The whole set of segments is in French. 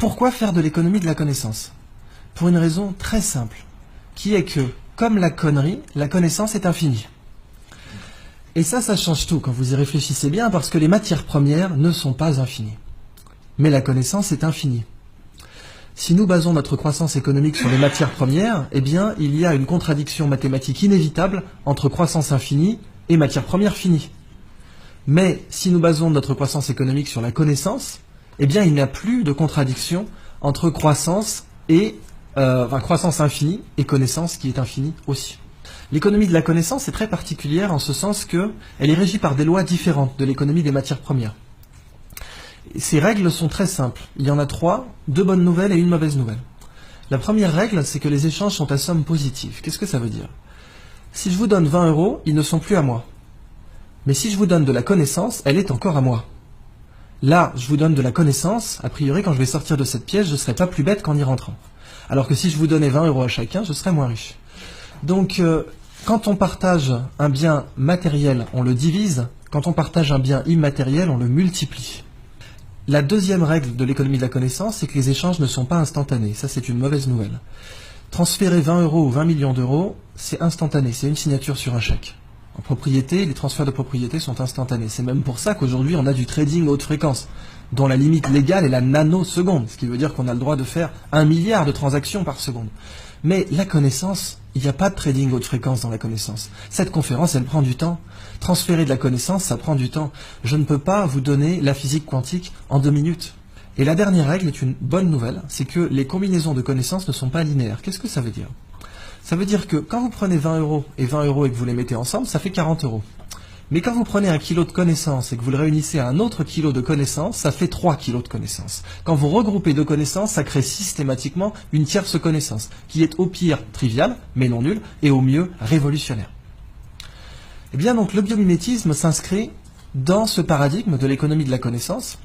Pourquoi faire de l'économie de la connaissance? Pour une raison très simple, qui est que, comme la connerie, la connaissance est infinie. Et ça change tout quand vous y réfléchissez bien, parce que les matières premières ne sont pas infinies. Mais la connaissance est infinie. Si nous basons notre croissance économique sur les matières premières, eh bien, il y a une contradiction mathématique inévitable entre croissance infinie et matières premières finies. Mais si nous basons notre croissance économique sur la connaissance, eh bien, il n'y a plus de contradiction entre croissance et croissance infinie et connaissance qui est infinie aussi. L'économie de la connaissance est très particulière en ce sens qu'elle est régie par des lois différentes de l'économie des matières premières. Ces règles sont très simples. Il y en a 3, 2 bonnes nouvelles et une mauvaise nouvelle. La première règle, c'est que les échanges sont à somme positive. Qu'est-ce que ça veut dire? Si je vous donne 20 €, ils ne sont plus à moi. Mais si je vous donne de la connaissance, elle est encore à moi. Là, je vous donne de la connaissance, a priori, quand je vais sortir de cette pièce, je ne serai pas plus bête qu'en y rentrant. Alors que si je vous donnais 20 € à chacun, je serais moins riche. Donc, quand on partage un bien matériel, on le divise. Quand on partage un bien immatériel, on le multiplie. La deuxième règle de l'économie de la connaissance, c'est que les échanges ne sont pas instantanés. Ça, c'est une mauvaise nouvelle. Transférer 20 € ou 20 millions d'euros, c'est instantané, c'est une signature sur un chèque. En propriété, les transferts de propriété sont instantanés. C'est même pour ça qu'aujourd'hui, on a du trading haute fréquence, dont la limite légale est la nanoseconde, ce qui veut dire qu'on a le droit de faire 1 milliard de transactions par seconde. Mais la connaissance, il n'y a pas de trading haute fréquence dans la connaissance. Cette conférence, elle prend du temps. Transférer de la connaissance, ça prend du temps. Je ne peux pas vous donner la physique quantique en 2 minutes. Et la dernière règle est une bonne nouvelle, c'est que les combinaisons de connaissances ne sont pas linéaires. Qu'est-ce que ça veut dire? Ça veut dire que quand vous prenez 20 € et 20 € et que vous les mettez ensemble, ça fait 40 €. Mais quand vous prenez 1 kilo de connaissances et que vous le réunissez à un autre kilo de connaissances, ça fait 3 kilos de connaissances. Quand vous regroupez 2 connaissances, ça crée systématiquement une tierce connaissance, qui est au pire triviale, mais non nulle, et au mieux révolutionnaire. Eh bien donc le biomimétisme s'inscrit dans ce paradigme de l'économie de la connaissance,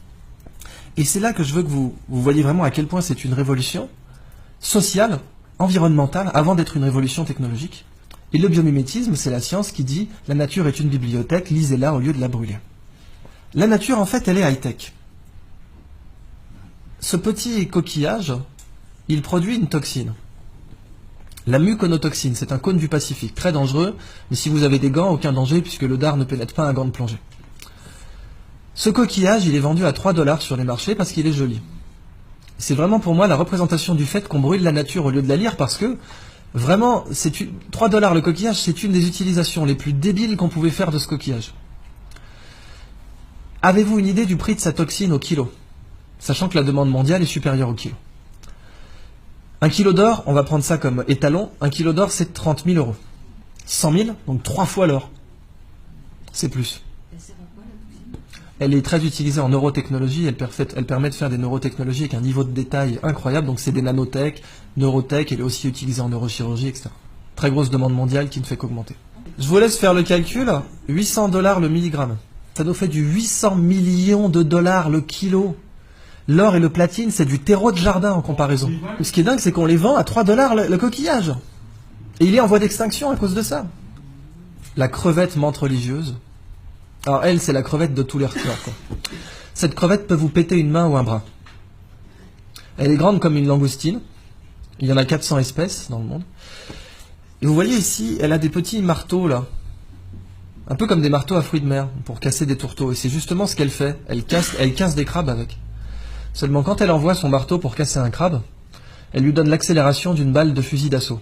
et c'est là que je veux que vous voyez vraiment à quel point c'est une révolution sociale, environnementale, avant d'être une révolution technologique. Et le biomimétisme, c'est la science qui dit « la nature est une bibliothèque, lisez-la au lieu de la brûler ». La nature, en fait, elle est high-tech. Ce petit coquillage, il produit une toxine. La muconotoxine, c'est un cône du Pacifique, très dangereux, mais si vous avez des gants, aucun danger, puisque le dard ne pénètre pas un gant de plongée. Ce coquillage, il est vendu à 3 $ sur les marchés parce qu'il est joli. C'est vraiment pour moi la représentation du fait qu'on brûle la nature au lieu de la lire, parce que vraiment, 3 $ le coquillage, c'est une des utilisations les plus débiles qu'on pouvait faire de ce coquillage. Avez-vous une idée du prix de sa toxine au kilo? Sachant que la demande mondiale est supérieure au kilo. 1 kilo d'or, on va prendre ça comme étalon, 1 kilo d'or c'est 30 000 €. 100 000, donc 3 fois l'or. C'est plus. Elle est très utilisée en neurotechnologie, elle permet de faire des neurotechnologies avec un niveau de détail incroyable, donc c'est des nanotech, neurotech, elle est aussi utilisée en neurochirurgie, etc. Très grosse demande mondiale qui ne fait qu'augmenter. Je vous laisse faire le calcul, 800 $ le milligramme. Ça nous fait du 800 millions de dollars le kilo. L'or et le platine, c'est du terreau de jardin en comparaison. Ce qui est dingue, c'est qu'on les vend à 3 $ le coquillage. Et il est en voie d'extinction à cause de ça. La crevette menthe religieuse. Alors elle, c'est la crevette de tous les records, quoi. Cette crevette peut vous péter une main ou un bras. Elle est grande comme une langoustine. Il y en a 400 espèces dans le monde. Et vous voyez ici, elle a des petits marteaux là. Un peu comme des marteaux à fruits de mer, pour casser des tourteaux. Et c'est justement ce qu'elle fait. Elle casse des crabes avec. Seulement quand elle envoie son marteau pour casser un crabe, elle lui donne l'accélération d'une balle de fusil d'assaut.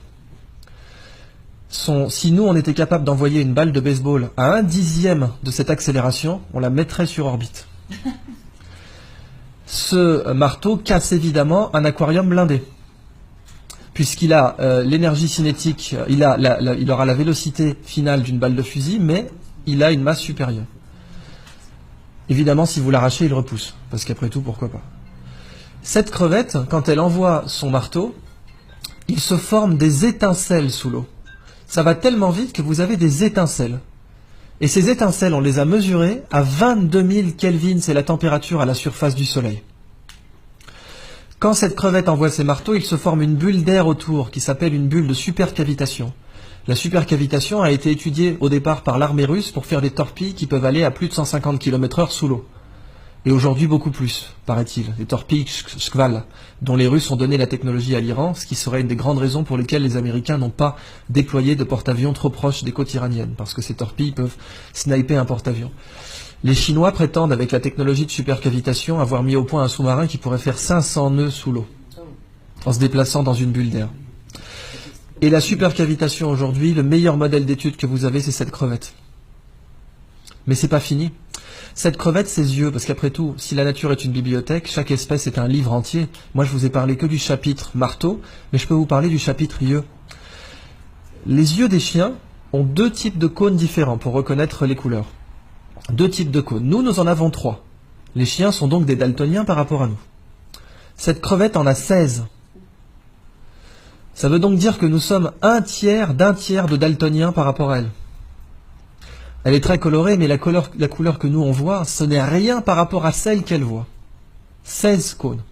Si nous on était capable d'envoyer une balle de baseball à 1/10 de cette accélération, on la mettrait sur orbite. Ce marteau casse évidemment un aquarium blindé, puisqu'il a l'énergie cinétique, il aura la vélocité finale d'une balle de fusil, mais il a une masse supérieure. Évidemment, si vous l'arrachez, il repousse, parce qu'après tout, pourquoi pas. Cette crevette, quand elle envoie son marteau, il se forme des étincelles sous l'eau. Ça va tellement vite que vous avez des étincelles. Et ces étincelles, on les a mesurées à 22 000 Kelvin, c'est la température à la surface du Soleil. Quand cette crevette envoie ses marteaux, il se forme une bulle d'air autour, qui s'appelle une bulle de supercavitation. La supercavitation a été étudiée au départ par l'armée russe pour faire des torpilles qui peuvent aller à plus de 150 km/h sous l'eau. Et aujourd'hui beaucoup plus, paraît-il. Les torpilles Shkval, dont les Russes ont donné la technologie à l'Iran, ce qui serait une des grandes raisons pour lesquelles les Américains n'ont pas déployé de porte-avions trop proches des côtes iraniennes, parce que ces torpilles peuvent sniper un porte-avions. Les Chinois prétendent, avec la technologie de supercavitation, avoir mis au point un sous-marin qui pourrait faire 500 nœuds sous l'eau, en se déplaçant dans une bulle d'air. Et la supercavitation aujourd'hui, le meilleur modèle d'étude que vous avez, c'est cette crevette. Mais c'est pas fini. Cette crevette, ses yeux, parce qu'après tout, si la nature est une bibliothèque, chaque espèce est un livre entier. Moi, je vous ai parlé que du chapitre marteau, mais je peux vous parler du chapitre yeux. Les yeux des chiens ont 2 types de cônes différents pour reconnaître les couleurs. 2 types de cônes. Nous en avons 3. Les chiens sont donc des daltoniens par rapport à nous. Cette crevette en a 16. Ça veut donc dire que nous sommes un tiers d'un tiers de daltoniens par rapport à elle. Elle est très colorée, mais la couleur que nous on voit, ce n'est rien par rapport à celle qu'elle voit. 16 cônes.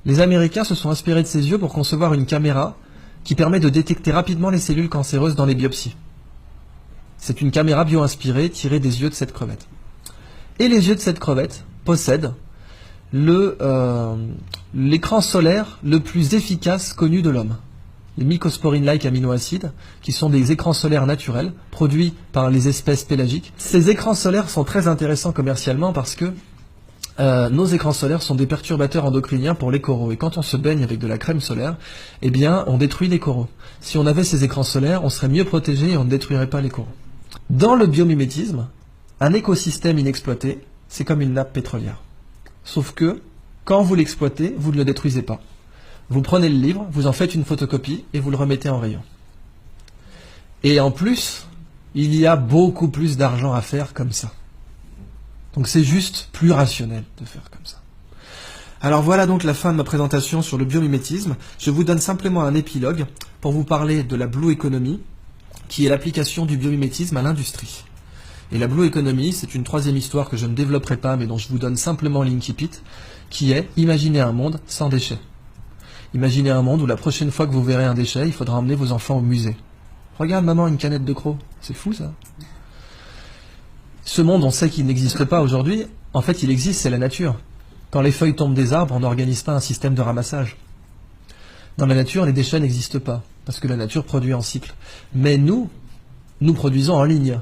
Les Américains se sont inspirés de ces yeux pour concevoir une caméra qui permet de détecter rapidement les cellules cancéreuses dans les biopsies. C'est une caméra bio-inspirée tirée des yeux de cette crevette. Et les yeux de cette crevette possèdent l'écran solaire le plus efficace connu de l'homme. Les mycosporine-like aminoacides, qui sont des écrans solaires naturels, produits par les espèces pélagiques. Ces écrans solaires sont très intéressants commercialement parce que nos écrans solaires sont des perturbateurs endocriniens pour les coraux. Et quand on se baigne avec de la crème solaire, eh bien, on détruit les coraux. Si on avait ces écrans solaires, on serait mieux protégé et on ne détruirait pas les coraux. Dans le biomimétisme, un écosystème inexploité, c'est comme une nappe pétrolière. Sauf que, quand vous l'exploitez, vous ne le détruisez pas. Vous prenez le livre, vous en faites une photocopie et vous le remettez en rayon. Et en plus, il y a beaucoup plus d'argent à faire comme ça. Donc c'est juste plus rationnel de faire comme ça. Alors voilà donc la fin de ma présentation sur le biomimétisme. Je vous donne simplement un épilogue pour vous parler de la Blue Economy, qui est l'application du biomimétisme à l'industrie. Et la Blue Economy, c'est une 3e histoire que je ne développerai pas, mais dont je vous donne simplement l'incipit, qui est imaginer un monde sans déchets. Imaginez un monde où la prochaine fois que vous verrez un déchet, il faudra emmener vos enfants au musée. Regarde maman, une canette de crocs. C'est fou ça. Ce monde, on sait qu'il n'existe pas aujourd'hui. En fait, il existe, c'est la nature. Quand les feuilles tombent des arbres, on n'organise pas un système de ramassage. Dans la nature, les déchets n'existent pas, parce que la nature produit en cycle. Mais nous produisons en ligne.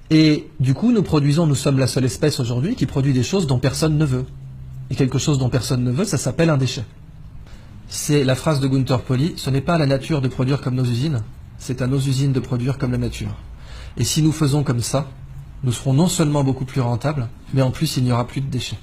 Et du coup, nous sommes la seule espèce aujourd'hui qui produit des choses dont personne ne veut. Et quelque chose dont personne ne veut, ça s'appelle un déchet. C'est la phrase de Gunther Pauli, ce n'est pas à la nature de produire comme nos usines, c'est à nos usines de produire comme la nature. Et si nous faisons comme ça, nous serons non seulement beaucoup plus rentables, mais en plus il n'y aura plus de déchets.